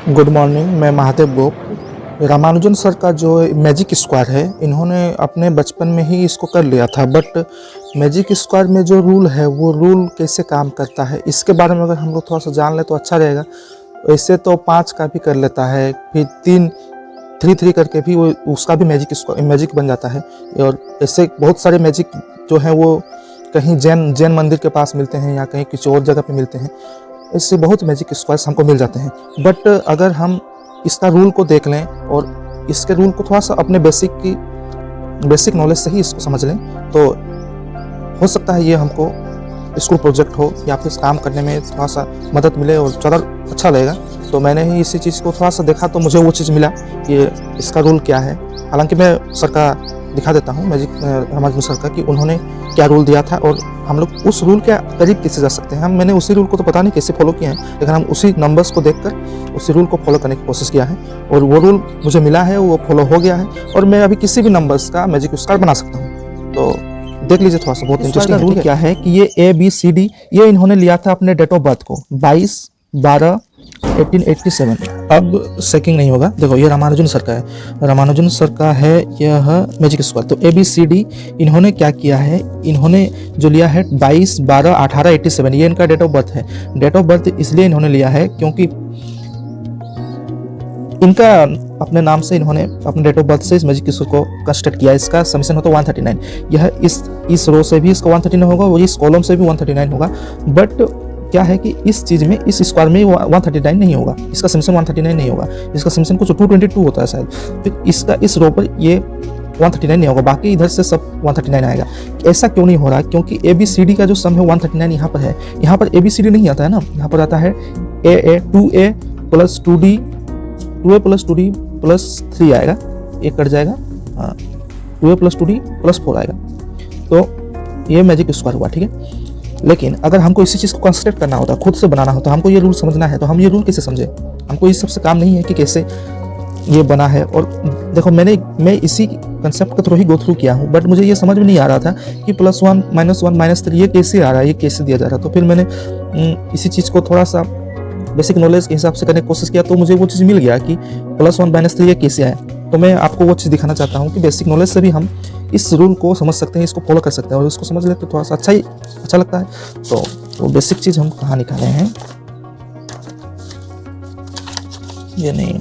Good morning. मैं महादेव गोप। Ramanujan sir का जो मैजिक स्क्वायर है, इन्होंने अपने बचपन में ही इसको कर लिया था, बट मैजिक स्क्वायर में जो रूल है वो रूल कैसे काम करता है इसके बारे में अगर हम लोग थोड़ा सा जान ले तो अच्छा रहेगा। ऐसे तो 5 का भी कर लेता है, फिर 3 करके भी वो उसका भी मैजिक बन जाता है। और ऐसे बहुत सारे मैजिक जो हैं वो कहीं जैन मंदिर के पास मिलते हैं या कहीं किसी और जगह पे मिलते हैं। इससे बहुत मैजिक स्क्वायर्स हमको मिल जाते हैं। बट अगर हम इसका रूल को देख लें और इसके रूल को थोड़ा सा अपने बेसिक नॉलेज से ही इसको समझ लें तो हो सकता है ये हमको स्कूल प्रोजेक्ट हो या फिर काम करने में थोड़ा सा मदद मिले और ज़्यादा अच्छा लगेगा। तो मैंने ही इसी चीज़ को थोड़ा सा देखा तो मुझे वो चीज़ मिला कि इसका रूल क्या है। हालांकि मैं सर का दिखा देता हूँ, मैजिक रामानुजन सर का, कि उन्होंने क्या रूल दिया था और हम लोग उस रूल के करीब कैसे जा सकते हैं। मैंने उसी रूल को तो पता नहीं कैसे फॉलो किया है, लेकिन हम उसी नंबर्स को देखकर उसी रूल को फॉलो करने की कोशिश किया है और वो रूल मुझे मिला है, वो फॉलो हो गया है और मैं अभी किसी भी नंबर्स का मैजिक स्क्वायर बना सकता हूँ। तो देख लीजिए थोड़ा सा, बहुत इंटरेस्टिंग रूल क्या है कि ये ABCD ये इन्होंने लिया था अपने डेट ऑफ बर्थ को 22/12/1887। अब सेकिंग नहीं होगा। देखो ये रामानुजन सर का है, रामानुजन सर का है यह मैजिक स्क्वायर। तो ABCD इन्होंने क्या किया है, इन्होंने जो लिया है 22/12/1887, ये इनका डेट ऑफ बर्थ है। डेट ऑफ बर्थ इसलिए इन्होंने लिया है क्योंकि इनका अपने नाम से इन्होंने अपने डेट ऑफ बर्थ से इस मैजिक स्क्वायर को कंस्ट्रक्ट किया। इसका समीशन होता है 139। यह इस रो से भी इसका 139 होगा और इस कॉलम से भी 139 होगा। बट क्या है कि इस चीज़ में, इस स्क्वायर में 139 नहीं होगा, इसका समीशन 139 नहीं होगा, इसका समीशन कुछ 222 होता है शायद। फिर इसका इस रो पर ये 139 नहीं होगा, बाकी इधर से सब 139 आएगा। ऐसा क्यों नहीं हो रहा? क्योंकि ABCD का जो सम है 139 यहाँ पर है। यहाँ पर ABCD नहीं आता है ना, यहाँ पर आता है AA 2A plus 2D 2A plus 2D plus 3 आएगा, एक कट जाएगा, हाँ 2A प्लस 2D प्लस 4 आएगा। तो ये मैजिक स्क्वायर हुआ, ठीक है। लेकिन अगर हमको इसी चीज़ को कंस्ट्रक्ट करना होता, खुद से बनाना होता, हमको ये रूल समझना है, तो हम ये रूल कैसे समझे? हमको इस सबसे काम नहीं है कि कैसे ये बना है। और देखो मैं इसी कंसेप्ट के थ्रू ही गो थ्रू किया हूँ, बट मुझे ये समझ में नहीं आ रहा था कि +1 -1 -3 ये कैसे आ रहा है, ये कैसे दिया जा रहा है। तो फिर मैंने इसी चीज़ को थोड़ा सा बेसिक नॉलेज के हिसाब से करने की कोशिश किया, तो मुझे वो चीज़ मिल गया कि +1 -3 ये कैसे आया। तो मैं आपको वो चीज़ दिखाना चाहता हूँ कि बेसिक नॉलेज से भी हम इस रूल को समझ सकते हैं, इसको फॉलो कर सकते हैं और इसको समझ ले तो थोड़ा सा अच्छा लगता है। तो वो बेसिक चीज़ हम कहाँ निकाले हैं, ये नहीं,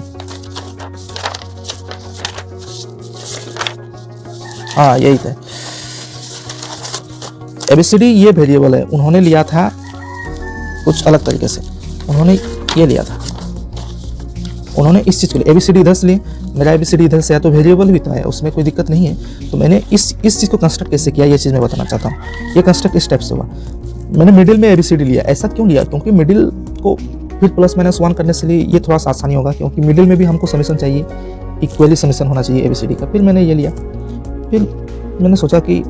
हाँ यही था। ABCD ये वेरिएबल है, उन्होंने लिया था कुछ अलग तरीके से। उन्होंने ये लिया था, उन्होंने इस चीज़ को लिया, ABCD इधर से लिए, मेरा ABCD इधर से है तो वेरिएबल भी तो है, उसमें कोई दिक्कत नहीं है। तो मैंने इस चीज़ को कंस्ट्रक्ट कैसे किया, ये चीज़ मैं बताना चाहता हूँ। ये कंस्ट्रक्ट इस टाइप से हुआ। मैंने मिडिल में ABCD लिया। ऐसा क्यों लिया? क्योंकि मिडिल को फिर +-1 करने से लिए ये थोड़ा सा आसानी होगा, क्योंकि मिडिल में भी हमको समीशन चाहिए, इक्वली समीशन होना चाहिए ABCD का। फिर मैंने ये लिया। फिर मैंने सोचा कि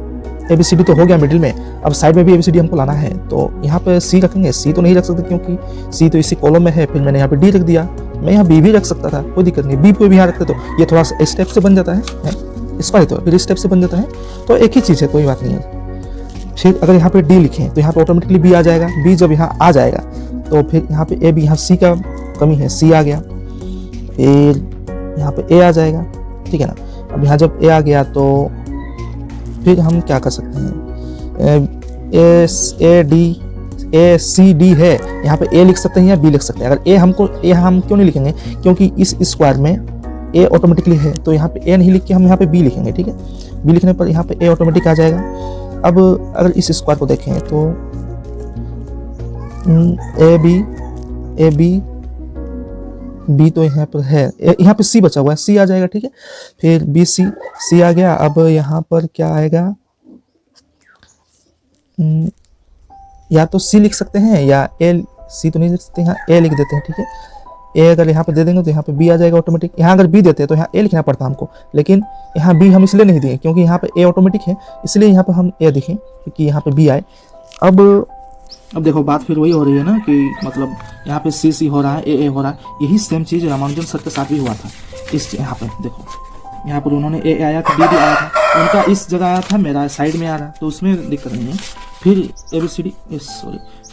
ABCD तो हो गया मिडिल में, अब साइड में भी ABCD हमको लाना है, तो यहाँ पे C रखेंगे। C तो नहीं रख सकते क्योंकि C तो इसी कॉलम में है। फिर मैंने यहाँ पे D रख दिया। मैं यहाँ B भी रख सकता था, कोई दिक्कत नहीं, B को भी यहाँ रखते तो ये थोड़ा सा इस टाइप से बन जाता है, स्क्वायर तो फिर इस टाइप से बन जाता है, तो एक ही चीज़ है, कोई बात नहीं है। फिर अगर यहाँ पे D लिखें तो यहाँ पे ऑटोमेटिकली B आ जाएगा। B जब यहाँ आ जाएगा तो फिर यहाँ पे A, B, यहाँ C का कमी है, C आ गया। फिर यहाँ पे A आ जाएगा, ठीक है ना। अब यहाँ जब A आ गया तो फिर हम क्या कर सकते हैं, ACD है, यहाँ पे A लिख सकते हैं या B लिख सकते हैं। अगर हम क्यों नहीं लिखेंगे, क्योंकि इस स्क्वायर में A ऑटोमेटिकली है, तो यहाँ पे A नहीं लिख के हम यहाँ पे B लिखेंगे, ठीक है। B लिखने पर यहाँ पे A ऑटोमेटिक आ जाएगा। अब अगर इस स्क्वायर को देखें तो B तो यहाँ पर है, यहाँ पे C बचा हुआ है, C आ जाएगा, ठीक है। फिर C आ गया। अब यहाँ पर क्या आएगा, या तो C लिख सकते हैं या C तो नहीं लिख सकते, यहाँ A लिख देते हैं, ठीक है। A अगर यहाँ पे दे देंगे तो यहाँ पे B आ जाएगा ऑटोमेटिक। यहाँ अगर B देते हैं तो यहाँ A लिखना पड़ता हमको, लेकिन यहाँ B हम इसलिए नहीं दिए क्योंकि यहाँ पे A ऑटोमेटिक है, इसलिए यहाँ पे हम A दिखें क्योंकि यहाँ पे B आए। अब देखो बात फिर वही हो रही है ना कि मतलब यहाँ पे C हो रहा है, A हो रहा है। यही सेम चीज़ रामानुजन सर के साथ भी हुआ था। इस यहाँ पर देखो, यहाँ पर उन्होंने A आया था, B आया था, उनका इस जगह आया था, मेरा साइड में आ रहा है, तो उसमें दिक्कत नहीं है। फिर ABCD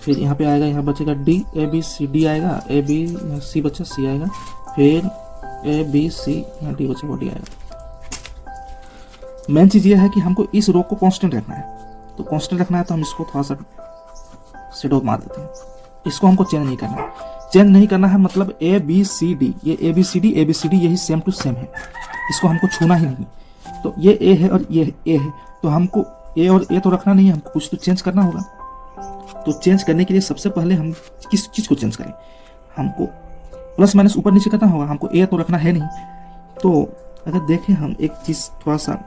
फिर यहाँ पे आएगा, यहाँ बचेगा D, A B C, D आएगा, ए बी सी बचा, सी आएगा, फिर ए बी सी, यहाँ डी बचा, वो डी आएगा। मेन चीज़ ये है कि हमको इस रो को कांस्टेंट रखना है, तो कांस्टेंट रखना है तो हम इसको थोड़ा सा शेडो मार देते हैं। इसको हमको चेंज नहीं करना है, चेंज नहीं करना है मतलब ए बी सी डी, ये ए बी सी डी यही सेम टू सेम है, इसको हमको छूना ही नहीं। तो ये ए है और ये ए है, तो हमको ए और ए तो रखना नहीं है, हमको कुछ तो चेंज करना होगा। तो चेंज करने के लिए सबसे पहले हम किस चीज़ को चेंज करें, हमको प्लस माइनस ऊपर नीचे करना होगा, हमको ए तो रखना है नहीं। तो अगर देखें हम एक चीज़ थोड़ा सा,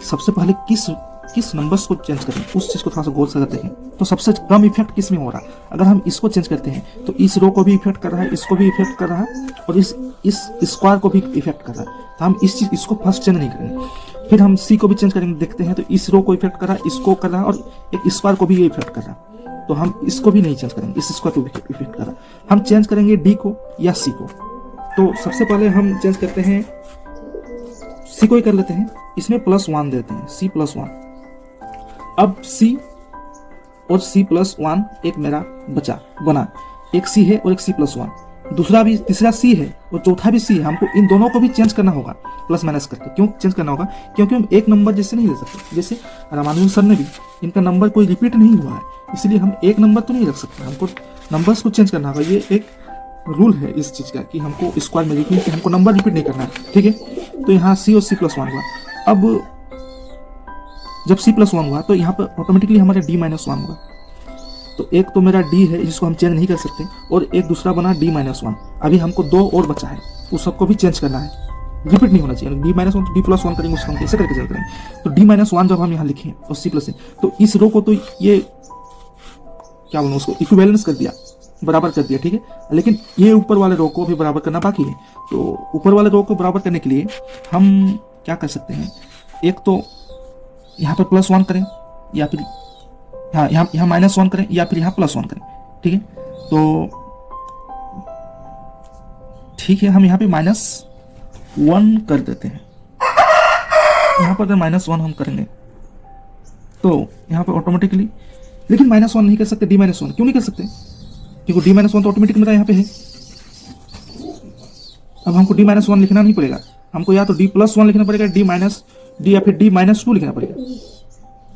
सबसे पहले किस नंबर्स को चेंज करें, उस चीज़ को थोड़ा सा गौर से देखें। तो सबसे कम इफेक्ट किस में हो रहा है, अगर हम इसको चेंज करते हैं तो इस रो को भी इफेक्ट कर रहा है, इसको भी इफेक्ट कर रहा है, और इस स्क्वायर को भी इफेक्ट कर रहा है। तो हम इसको फर्स्ट चेंज नहीं करेंगे। फिर हम सी को भी चेंज करेंगे, देखते हैं तो इस रो को इफेक्ट कर रहा है, इसको कर रहा है, और एक स्क्वायर को भी ये इफेक्ट कर रहा है। तो हम इसको भी नहीं चेंज करेंगे, इस स्क्वायर को भी इफेक्ट कर रहा है। हम चेंज करेंगे डी को या सी को। तो सबसे पहले हम चेंज करते हैं सी को ही कर लेते हैं, इसमें +1 देते हैं, सी +1। अब सी और सी +1 एक मेरा बना, एक सी है और एक सी +1, तीसरा सी है और चौथा भी सी है। हमको इन दोनों को भी चेंज करना होगा प्लस माइनस करके। क्यों चेंज करना होगा, क्योंकि हम एक नंबर जैसे नहीं ले सकते, जैसे रामानुजन सर ने भी, इनका नंबर कोई रिपीट नहीं हुआ है, इसलिए हम एक नंबर तो नहीं रख सकते, हमको नंबर्स को चेंज करना होगा। ये एक रूल है इस चीज़ का कि हमको स्क्वायर में लिखने, हमको नंबर रिपीट नहीं करना है, ठीक है। तो यहाँ सी और सी +1 हुआ। अब जब सी +1 हुआ तो यहाँ पर ऑटोमेटिकली हमारा D-1 हुआ। तो एक तो मेरा D है जिसको हम चेंज नहीं कर सकते, और एक दूसरा बना D-1। अभी हमको 2 और बचा है, उस सबको भी चेंज करना है, रिपीट नहीं होना चाहिए। D-1 तो D+1 करेंगे, उसको हम कैसे करके चेंज करेंगे। तो D-1 जब हम यहाँ लिखें और C +1, तो इस रो को तो ये क्या बोलूँ, उसको इक्विवेलेंस कर दिया, बराबर कर दिया, ठीक है। लेकिन ये ऊपर वाले रो को भी बराबर करना बाकी है। तो ऊपर वाले रो को बराबर करने के लिए हम क्या कर सकते हैं, एक तो यहाँ पर +1 करें, या फिर हाँ यहाँ -1 करें, या फिर यहाँ +1 करें, ठीक है। तो ठीक है, हम यहाँ पे -1 कर देते हैं। यहाँ पर अगर -1 हम करेंगे तो यहाँ पर ऑटोमेटिकली, लेकिन -1 नहीं कर सकते, D-1 क्यों नहीं कर सकते, क्योंकि D-1 तो ऑटोमेटिक मेरा यहाँ पे है। अब हमको D-1 लिखना नहीं पड़ेगा, हमको या तो D+1 लिखना पड़ेगा, D या फिर D-2 लिखना पड़ेगा।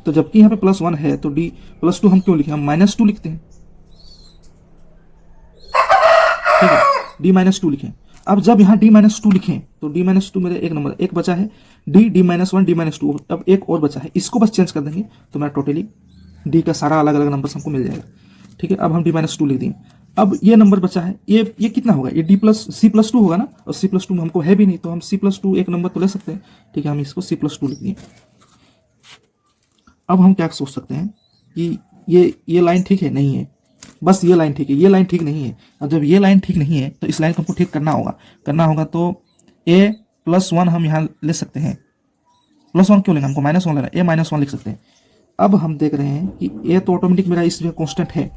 तो जबकि यहाँ पे +1 है तो D+2 हम क्यों लिखें, हम -2 लिखते हैं, ठीक है। D-2 लिखें। अब जब यहाँ D-2 लिखें तो D-2 मेरे एक नंबर एक बचा है, D-1 D-2, अब एक और बचा है, इसको बस चेंज कर देंगे तो मेरा टोटली D का सारा अलग अलग नंबर हमको मिल जाएगा, ठीक है। अब हम D-2 लिख दिए। अब ये नंबर बचा है, ये कितना होगा, ये C+2 होगा ना, और C+2 में हमको है भी नहीं, तो हम C+2 एक नंबर तो ले सकते हैं, ठीक है। हम इसको C+2 लिख दिए। अब हम क्या सोच सकते हैं कि ये लाइन ठीक है, नहीं है, बस ये लाइन ठीक है, ये लाइन ठीक नहीं है। और जब ये लाइन ठीक नहीं है तो इस लाइन को हमको ठीक करना होगा। तो A+1 हम यहाँ ले सकते हैं, +1 क्यों लेंगे, हमको -1 लेना, A-1 लिख सकते हैं। अब हम देख रहे हैं कि A तो ऑटोमेटिक मेरा इस जगह कॉन्स्टेंट है,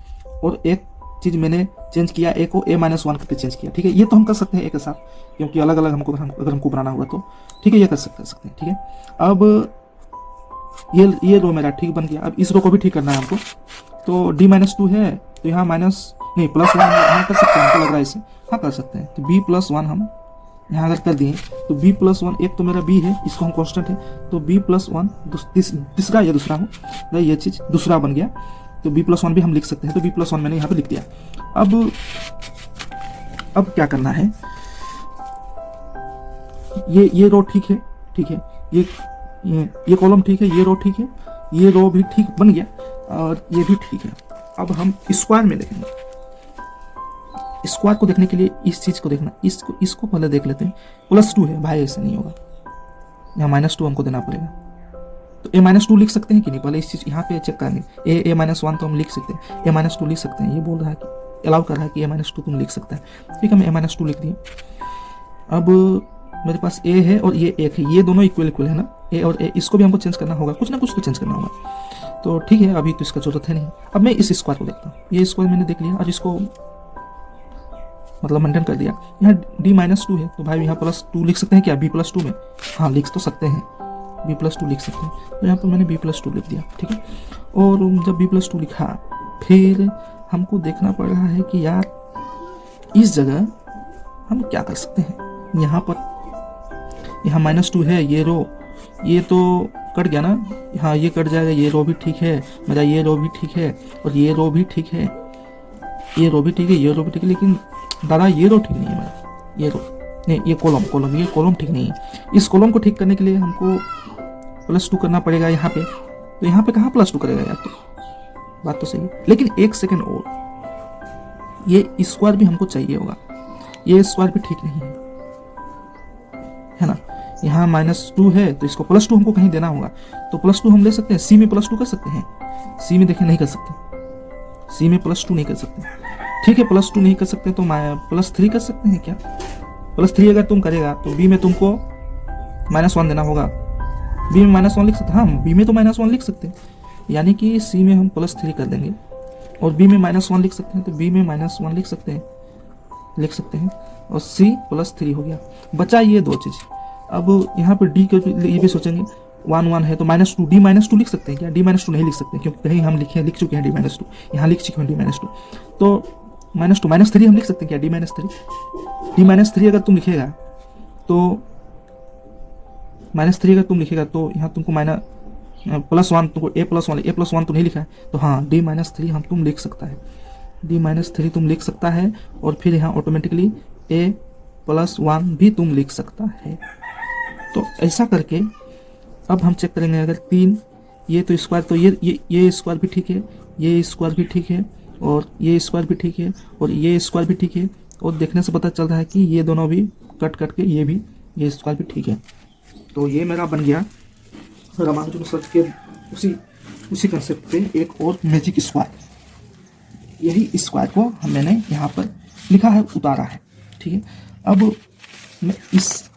और एक चीज़ मैंने चेंज किया, A को A-1 करके चेंज किया, ठीक है। ये तो हम कर सकते हैं एक के साथ, क्योंकि अलग अलग अगर हमको बनाना हुआ तो ठीक है, ये कर सकते हैं, ठीक है। अब ये रो मेरा ठीक बन गया। अब इस रो को भी ठीक करना है हमको, तो D-2 है तो यहाँ +1 हम कर सकते हैं, हमको लग रहा है इसे, हाँ कर सकते हैं। तो B+1 हम यहाँ अगर कर दिए तो B+1, एक तो मेरा B है, इसको हम कांस्टेंट है, तो B+1 तीसरा या दूसरा हो, ये चीज़ दूसरा बन गया, तो B+1 भी हम लिख सकते हैं। तो B+1 मैंने यहाँ पे लिख दिया। अब क्या करना है, ये रो ठीक है, ये कॉलम ठीक है, ये रो ठीक है, ये रो भी ठीक बन गया, और ये भी ठीक है। अब हम स्क्वायर में देखेंगे। स्क्वायर को देखने के लिए इस चीज को देखना, इसको पहले देख लेते हैं। +2 है भाई, ऐसे नहीं होगा, यहाँ -2 हमको देना पड़ेगा। तो A-2 लिख सकते हैं कि नहीं, पहले इस चीज यहाँ पे चेक करेंगे। A-1 तो हम लिख सकते हैं, A-2 लिख सकते हैं। ये बोल रहा है कि अलाउ कर रहा है कि A-2 तुम लिख सकता है, ठीक है। मैं A-2 लिख दिए। अब मेरे पास A है और ये 1 है, ये दोनों इक्वल है ना, A और A, इसको भी हमको चेंज करना होगा, कुछ ना कुछ तो चेंज करना होगा। तो ठीक है, अभी तो इसका जरूरत है नहीं। अब मैं इस स्क्वायर को देखता हूँ, ये स्क्वायर मैंने देख लिया, और इसको मतलब मेंटेन कर दिया। यहाँ D-2 है तो भाई यहाँ +2 लिख सकते हैं क्या B+2 में, हाँ लिख तो सकते हैं, B+2 लिख सकते हैं। तो यहाँ पर मैंने B+2 लिख दिया, ठीक है। और जब B+2 लिखा फिर हमको देखना पड़ रहा है कि यार इस जगह हम क्या कर सकते हैं। यहाँ पर यहाँ -2 है, ये रो ये तो कट गया ना, हाँ ये कट जाएगा, ये रो भी ठीक है मेरा, ये रो भी ठीक है और ये रो भी ठीक है, ये रो भी ठीक है, ये रो भी ठीक है, लेकिन दादा ये रो ठीक नहीं है मेरा, ये रो नहीं, ये कॉलम ये कॉलम ठीक नहीं है। इस कॉलम को ठीक करने के लिए हमको +2 करना पड़ेगा यहाँ पे, तो यहाँ पे कहाँ +2 करेगा यार, तो बात तो सही है। लेकिन एक सेकेंड और, ये स्क्वायर भी हमको चाहिए होगा, ये स्क्वायर भी ठीक नहीं है ना। यहाँ -2 है तो इसको +2 हमको कहीं देना होगा, तो +2 हम ले सकते हैं, सी में +2 कर सकते हैं, सी में देखें नहीं कर सकते, सी में +2 नहीं कर सकते, ठीक है +2 नहीं कर सकते तो +3 कर सकते हैं क्या। +3 अगर तुम करेगा तो बी में तुमको -1 देना होगा, बी में -1 लिख सकते हैं, हाँ बी में तो -1 लिख सकते हैं, यानी कि सी में हम +3 कर देंगे और बी में -1 लिख सकते हैं, तो बी में -1 लिख सकते हैं और सी +3 हो गया। बचा ये दो चीज। अब यहाँ पर डी के ये भी सोचेंगे 1 है तो -2 डी -2 लिख सकते हैं क्या, डी -2 नहीं लिख सकते क्योंकि कहीं हम लिख चुके हैं D-2, यहाँ लिख चुके हैं D-2, तो -3 हम लिख सकते हैं क्या, D-3 अगर तुम लिखेगा तो -3 अगर तुम लिखेगा तो यहाँ तुमको +1 तुमको A+1 तो नहीं लिखा है, तो हाँ D-3 हम तुम लिख सकता है, D-3 तुम लिख सकता है और फिर यहाँ ऑटोमेटिकली A+1 भी तुम लिख सकता है। तो ऐसा करके अब हम चेक करेंगे, अगर 3 ये तो स्क्वायर, तो ये स्क्वायर भी ठीक है, ये स्क्वायर भी ठीक है और ये स्क्वायर भी ठीक है और ये स्क्वायर भी ठीक है, और देखने से पता चल रहा है कि ये दोनों भी कट के ये स्क्वायर भी ठीक है। तो ये मेरा बन गया रामानुजन सर्च के उसी कंसेप्ट पे एक और मैजिक स्क्वायर। यही स्क्वायर को मैंने यहाँ पर लिखा है, उतारा है, ठीक है। अब मैं इस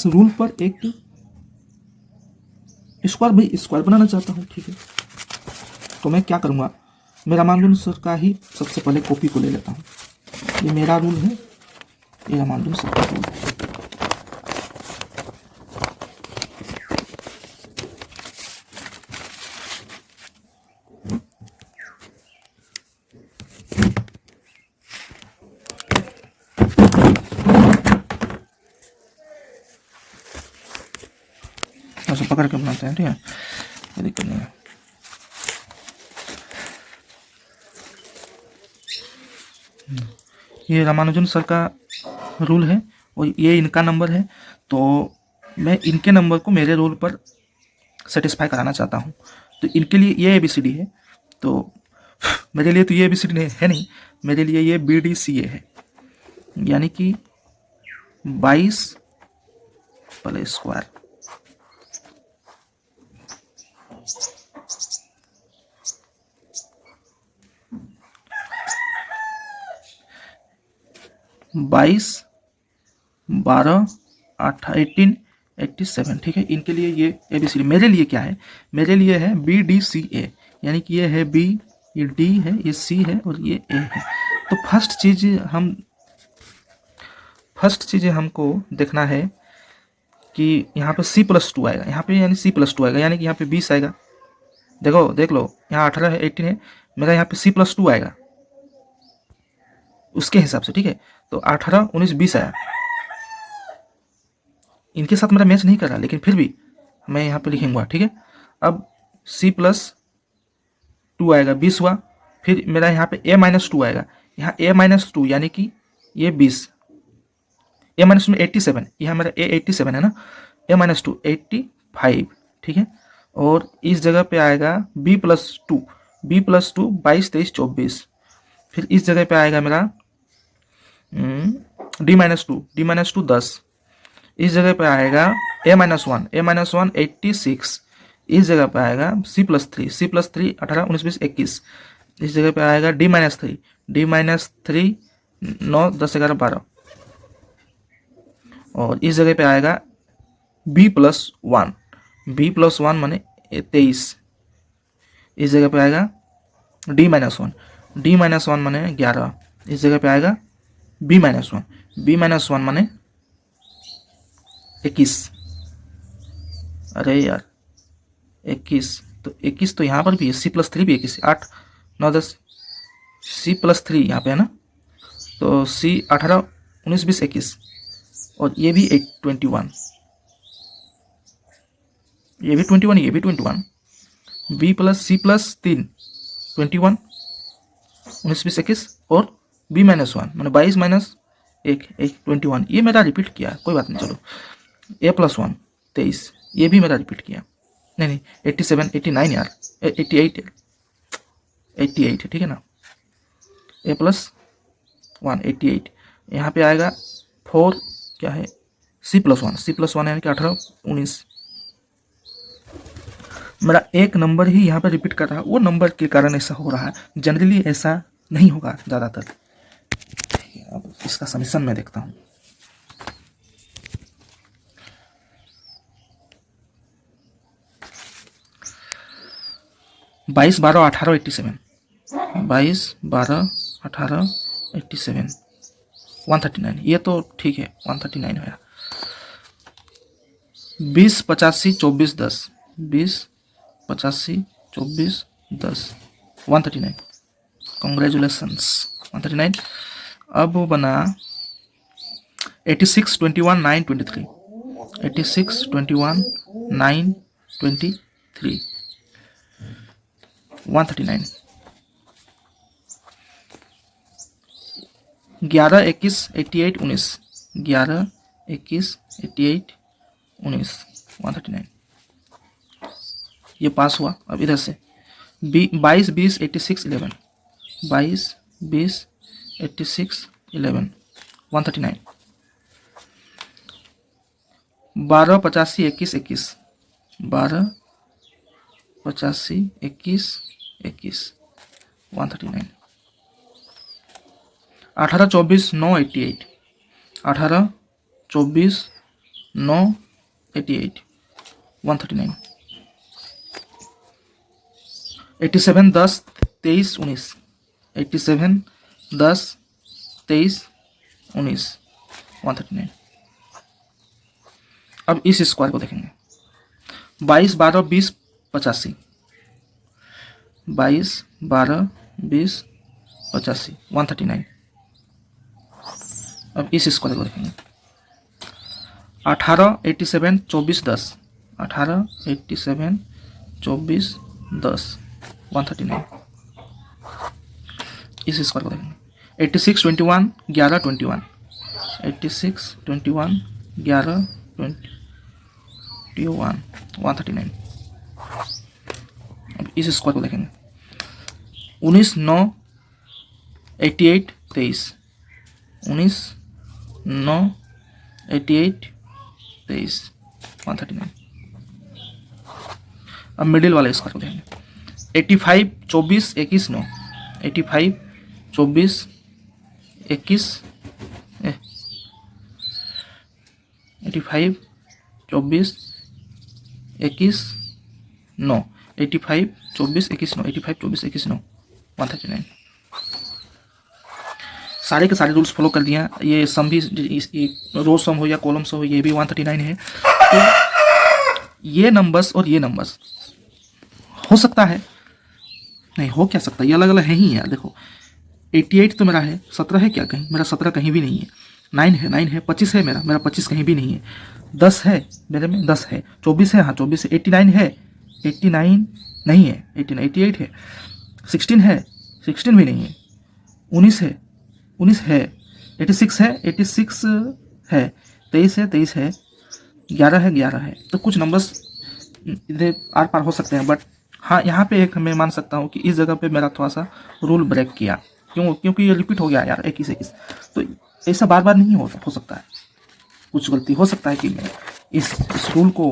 रूल पर एक स्क्वायर बनाना चाहता हूँ, ठीक है। तो मैं क्या करूँगा, मैं रामानुजन सर का ही सबसे पहले कॉपी को ले लेता हूँ, ये मेरा रूल है, ये रामानुजन सर का रूल है। ऐसे पकड़ के बनाते हैं, ठीक है, कोई दिक्कत नहीं है। ये रामानुजन सर का रूल है और ये इनका नंबर है, तो मैं इनके नंबर को मेरे रूल पर सेटिस्फाई कराना चाहता हूँ। तो इनके लिए ये ABCD है, तो मेरे लिए तो ये ABCD है नहीं, मेरे लिए ये BDCA है, यानी कि 22 प्लस स्क्वायर, बाईस 12 18 87, ठीक है। इनके लिए ये ABCD, मेरे लिए क्या है, मेरे लिए है BDCA, यानी कि ये है B, ये D है, ये C है और ये A है। तो फर्स्ट चीज़ हमको देखना है कि यहाँ पे C+2 आएगा, यहाँ पे यानी C+2 आएगा, यानी कि यहाँ पे 20 आएगा, देख लो यहाँ 18 है 18 है, मेरा यहाँ पे C+2 आएगा उसके हिसाब से, ठीक है। तो 18 19 20 आया, इनके साथ मेरा मैच नहीं कर रहा, लेकिन फिर भी मैं यहाँ पे लिखूंगा, ठीक है। अब C+2 आएगा 20 हुआ, फिर मेरा यहाँ पे A-2 आएगा, यहाँ A-2 यानी कि ये 20, A-2 में 87, यहाँ मेरा A87 है ना, A-2 85, ठीक है। और इस जगह पे आएगा B+2 22 23 24, फिर इस जगह पे आएगा मेरा D-2 10, इस जगह पे आएगा A-1 86, इस जगह पे आएगा C+3 18 19 20 21, इस जगह पे आएगा D-3 9 10 11 12, और इस जगह पे आएगा B+1 माने 23, इस जगह पे आएगा D-1 माने 11, इस जगह पे आएगा B-1 माने 21, अरे यार 21, तो 21 तो यहाँ पर भी है, C+3 भी 21, 8 9 10 C+3 यहाँ पे है ना, तो C 18 19 20 21 और ये भी 21, ये भी 21, ये भी 21, B प्लस C प्लस 3 21 19 20 21 और B -1 मैंने 22 माइनस 1 21, ये मेरा रिपीट किया, कोई बात नहीं, चलो A + 1 23, ये भी मेरा रिपीट किया, नहीं 87 89 यार 88 है, ठीक है ना, A + 1 88, यहाँ पे आएगा 4 क्या है C + 1 यानी कि 18 19, मेरा एक नंबर ही यहाँ पे रिपीट कर रहा है, वो नंबर के कारण ऐसा हो रहा है, जनरली ऐसा नहीं होगा ज़्यादातर। अब इसका समीशन मैं देखता हूँ। बाईस 12 18 87, 22 12 18 87 139, ये तो ठीक है 139 है। 20 85 24 10, 20 85 24 10 139, कॉन्ग्रेचुलेसन्स 139। अब वो बना 86 21 9 23, 86 21 9 23 139, 11 21 88 19, 11 21 88 19 139, ये पास हुआ। अब इधर से 22 20 86 11, 22 20 86 11 139, 12 85 21 21, 12 85 21 21 139, 18 24 9 88, 18 24 9 88 139, 87 10 23 19, 87 10 23 19 139। अब इस स्क्वायर को देखेंगे, 22 12 20 85, 22 12 20 85 139। अब इस स्क्वायर को देखेंगे, 18 87 24 10, 18 87 24 10 139। इस स्क्वायर को देखेंगे, 86 21 11 21, 86 21 11 21 139। अब इस स्क्वायर को देखेंगे, 19 9 88 23, 19 9 88 23 139। अब मिडिल वाले स्क्वायर को देखेंगे, 85 24 21 9, 85 24 21 85 24 21 9, 85 24 21 9, 85 24 21 9 139। सारे के सारे रूल्स फॉलो कर दिया। ये सम भी रो सम हो या कॉलम सम हो, ये भी 139 है। तो ये नंबर्स और ये नंबर्स हो सकता है, नहीं हो क्या सकता है, ये अलग अलग है ही यार। देखो 88 तो मेरा है, 17 है क्या कहीं, मेरा 17 कहीं भी नहीं है, 9 है, 25 है मेरा 25 कहीं भी नहीं है, 10 है मेरे में, 10 है, 24 है, हाँ 24 है, 89 है, 89 नहीं है, 88 है, 16 है, 16 भी नहीं है, 19 है, 19 है, 86 है, 86 है, 23 है, 11 है, 11 है। तो कुछ नंबर्स इधर आर पार हो सकते हैं, बट हाँ यहाँ पे एक मैं मान सकता हूँ कि इस जगह पे मेरा थोड़ा सा रूल ब्रेक किया, क्योंकि ये रिपीट हो गया यार 21 तो ऐसा बार बार नहीं हो सकता है, कुछ गलती हो सकता है कि मैं इस रूल को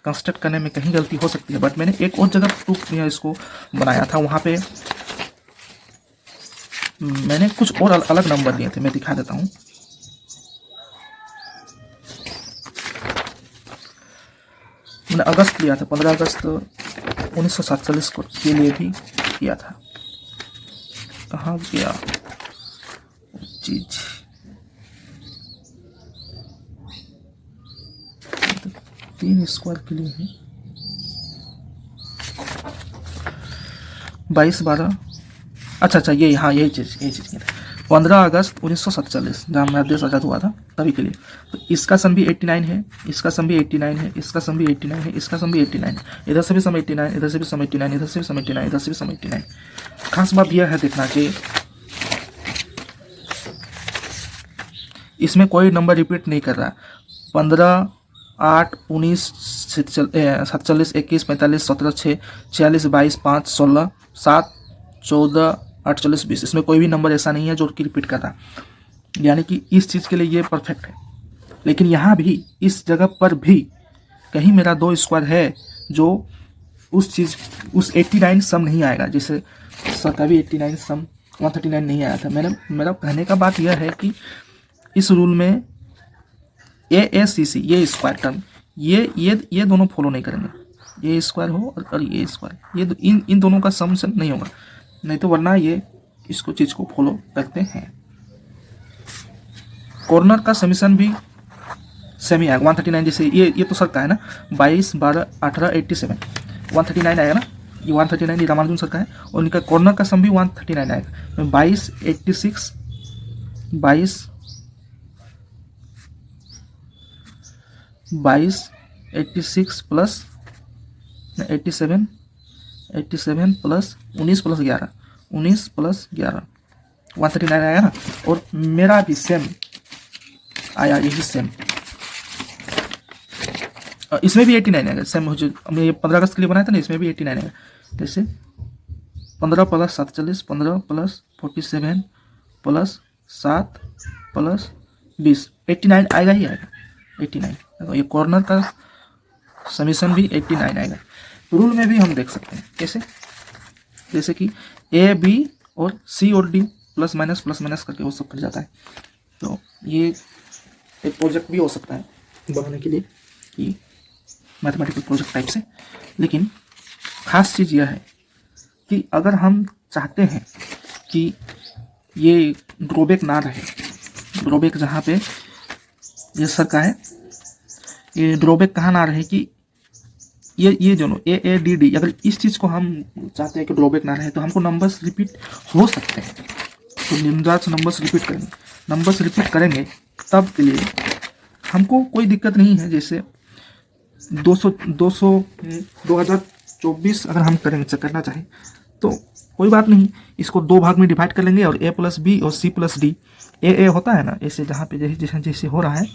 कंस्ट्रक्ट करने में कहीं गलती हो सकती है। बट मैंने एक और जगह प्रूफ इसको बनाया था, वहाँ पे मैंने कुछ और अलग नंबर दिए थे, मैं दिखा देता हूँ। मैंने अगस्त लिया था, 15 अगस्त 1947 को के लिए भी किया था। कहाँ गया चीज, तीन स्क्वायर के लिए है, 22 12 अच्छा ये हाँ यही चीज़ 15 अगस्त 1947 जहाँ हमारा देश आज़ाद हुआ था तभी के लिए। तो इसका सन भी 89 है, इसका सन भी 89 है, इसका सन भी 89 है, इसका सन भी 89 है, इधर से भी सम 89, इधर से भी सम 89, इधर से भी सम 89, इधर से भी सम 89। खास बात यह है देखना कि इसमें कोई नंबर रिपीट नहीं कर रहा। 15, 8, 19, 47, 21, 45, 17, 6, 46, 22, 5, 16, 7, 14, 48, 20 इसमें कोई भी नंबर ऐसा नहीं है जो कि रिपीट कर रहा, यानी कि इस चीज़ के लिए ये परफेक्ट है। लेकिन यहाँ भी इस जगह पर भी कहीं मेरा 2 स्क्वायर है जो उस 89 सम नहीं आएगा, जैसे इसका भी 89 सम 139 नहीं आया था। मेरा कहने का बात यह है कि इस रूल में AACC ये स्क्वायर टर्म ये दोनों फॉलो नहीं करेंगे। ये स्क्वायर हो और ये स्क्वायर, ये इन दोनों का सम नहीं होगा, नहीं तो वरना ये इसको चीज़ को फॉलो करते हैं। कॉर्नर का समीशन भी सेम ही आएगा 139, जैसे ये तो सर का है ना 22, 12, 18, 87 139 आएगा ना, ये 139 ये रामानुजन सर का है, और इनका कॉर्नर का सम भी 139 आएगा। 22, 86, 86 प्लस 87 प्लस 19 प्लस 11 139 आया ना। और मेरा भी सेम आया, यही सेम, इसमें भी 89 आएगा सेम हो, जो हमने ये 15 अगस्त के लिए बनाया था ना, इसमें भी 89 आएगा। जैसे 15 प्लस 47, 15 प्लस 47 प्लस 7 प्लस 20 89 आएगा ही आएगा 89। तो ये कॉर्नर का समीशन भी 89 आएगा। रूल में भी हम देख सकते हैं कैसे, जैसे कि A, B और C और D प्लस माइनस करके वो सब कर जाता है। तो ये एक प्रोजेक्ट भी हो सकता है बनाने के लिए कि मैथमेटिकल प्रोजेक्ट टाइप से। लेकिन खास चीज़ यह है कि अगर हम चाहते हैं कि ये ड्रॉबैक ना रहे, ड्रॉबैक जहाँ पे ये सर का है, ये ड्रॉबैक कहाँ ना रहे कि ये दोनों AADD, अगर इस चीज़ को हम चाहते हैं कि ड्रॉबैक ना रहे तो हमको नंबर्स रिपीट हो सकते हैं। तो निम्नलिखित नंबर्स रिपीट करेंगे, नंबर्स रिपीट करेंगे तब के लिए हमको कोई दिक्कत नहीं है। जैसे 2024 अगर हम करेंगे करना चाहें तो कोई बात नहीं, इसको 2 भाग में डिवाइड कर लेंगे और A प्लस B और C प्लस D। A होता है ना, ऐसे जहाँ पे जैसे हो रहा है